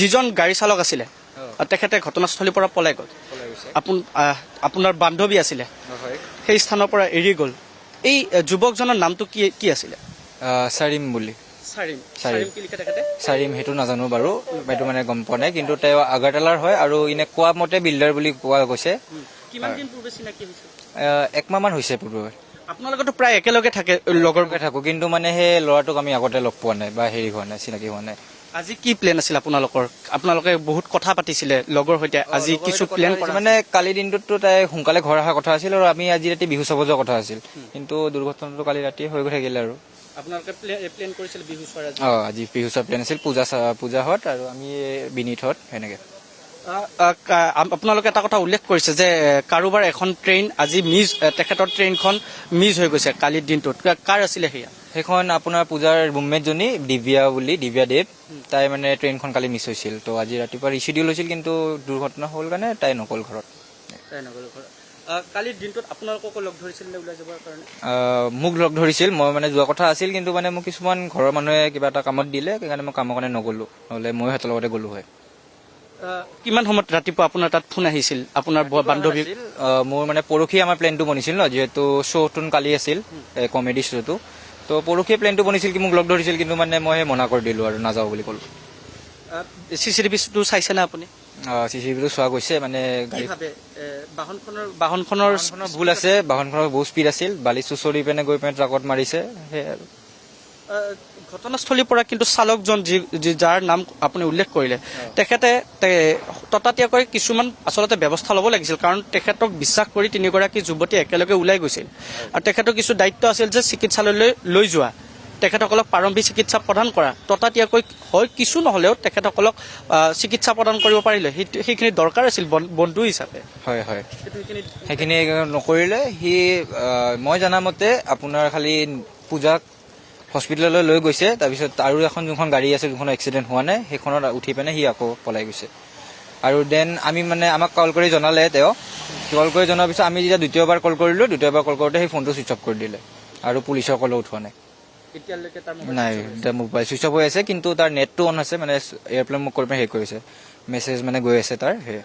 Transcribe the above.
যিজন গাড়ী চালক আছিলে তেখেতে ঘটনাস্থলীৰ পৰা পলাই গ'ল আপোনাৰ বান্ধৱী আছিলে সেই স্থানৰ পৰা এৰি গ'ল এই যুৱকজনৰ নামটো কি আছিলে চাৰিম বুলি চাৰিম সেইটো নাজানো বাৰু সেইটো মানে গম পোৱা নাই কিন্তু তেওঁ আগাৰতালাৰ হয় আৰু এনে কোৱা মতে বিল্ডাৰ বুলি কোৱা গৈছে একমাহ মান হৈছে পূৰ্বে আপোনালোকেতো প্ৰায় একেলগে থাকে লগৰকে থাকো কিন্তু মানে সেই ল'ৰাটোক আমি আগতে লগ পোৱা নাই বা হেৰি হোৱা নাই চিনাকি হোৱা নাই আজি কি প্লেন আছিল আপোনালোকে বহুত কথা পাতিছিলে লগৰ সৈতে আজি কিছু প্লেন মানে কালি দিনটোতো তাই সোনকালে ঘৰ অহা কথা আছিল আৰু আমি আজি ৰাতি বিহু চাব যোৱা কথা আছিল কিন্তু দুৰ্ঘটনাটো কালি ৰাতি হৈ থাকিলে আৰু আপোনালোকে প্লেন কৰিছিল বিহু চোৱাৰ আজি বিহু চোৱাৰ প্লেন আছিল পূজাহত আৰু আমি বিনীতহত সেনেকে আপোনালোকে এটা কথা উল্লেখ কৰিছে যে কাৰোবাৰ এখন ট্ৰেইন আজি তেখেতৰ ট্ৰেইনখন মিছ হৈ গৈছে কালিৰ দিনটোত কাৰ আছিলে সেয়া সেইখন আপোনাৰ পূজাৰ ৰুমমেটজনী দিব্যা দেৱ তাই মানে ট্ৰেইনখন কালি মিছ হৈছিল তো আজি ৰাতিপুৱা ৰিচিডিউল হৈছিল কিন্তু দুৰ্ঘটনা হ'ল কাৰণে তাই নগ'ল ঘৰত কালিৰ দিনটোত আপোনালোককো লগ ধৰিছিল নে ওলাই যাবৰ কাৰণে মোক লগ ধৰিছিল মই মানে যোৱা কথা আছিল কিন্তু মানে মোক কিছুমান ঘৰৰ মানুহে কিবা এটা কামত দিলে সেইকাৰণে মই কামৰ কাৰণে নগ'লো নহ'লে ময়ো সিহঁতৰ লগতে গ'লো হয় কিমান সময়ত ৰাতিপুৱা আপোনাৰ তাত ফোন আহিছিল আপোনাৰ বান্ধৱী মোৰ মানে পৰহি আমাৰ প্লেনটো বনিছিল ন যিহেতু শ্ব'টোন কালি আছিল কমেডি শ্ব'টো তো পৰহি প্লেনটো বনিছিল কি মোক লগ ধৰিছিল কিন্তু মানে মই মনা কৰি দিলোঁ আৰু নাযাওঁ বুলি ক'লোঁ CCTVটো চাইছে নে আপুনি CCTVটো চোৱা গৈছে মানে বাহনখনৰ ভুল আছে বাহনখনৰ বহুত স্পীড আছিল বালি চুচৰি পিনে গৈ পিনে ট্ৰাকত মাৰিছে সেয়াই আৰু ঘটনাস্থলীৰ পৰা কিন্তু চালকজন যাৰ নাম আপুনি উল্লেখ কৰিলে তেখেতে ততাতীয়াকৈ কিছুমান আচলতে ব্যৱস্থা ল'ব লাগিছিল কাৰণ তেখেতক বিশ্বাস কৰি তিনিগৰাকী যুৱতী একেলগে ওলাই গৈছিল আৰু তেখেতৰ কিছু দায়িত্ব আছিল যে চিকিৎসালয়লৈ লৈ যোৱা তেখেতসকলক প্ৰাৰম্ভিক চিকিৎসা প্ৰদান কৰা ততাতীয়াকৈ হয় কিছু নহ'লেও তেখেতসকলক চিকিৎসা প্ৰদান কৰিব পাৰিলে সেইখিনি দৰকাৰ আছিল বন্ধু হিচাপে হয় হয় সেইখিনি নকৰিলে সি মই জনামতে আপোনাৰ খালি পূজাক হস্পিটেললৈ লৈ গৈছে তাৰপিছত আৰু এখন যোনখন গাড়ী আছে যোনখন এক্সিডেণ্ট হোৱা নাই সেইখনত উঠি পিনে সি আকৌ পলাই গৈছে আৰু দেন আমি মানে আমাক কল কৰি জনালে তেওঁ কল কৰি জনাৰ পিছত আমি যেতিয়া দ্বিতীয়বাৰ কল কৰিলোঁ দ্বিতীয়বাৰ কল কৰোঁতে সেই ফোনটো ছুইচ অফ কৰি দিলে আৰু পুলিচৰ কলো উঠোৱা নাই নাই এতিয়া মোবাইল ছুইচ অফ হৈ আছে কিন্তু তাৰ নেটটো অন আছে মানে এয়াৰপ্লেন মোক কৰি পিনে হেৰি কৰিছে মেছেজ মানে গৈ আছে তাৰ সেয়ে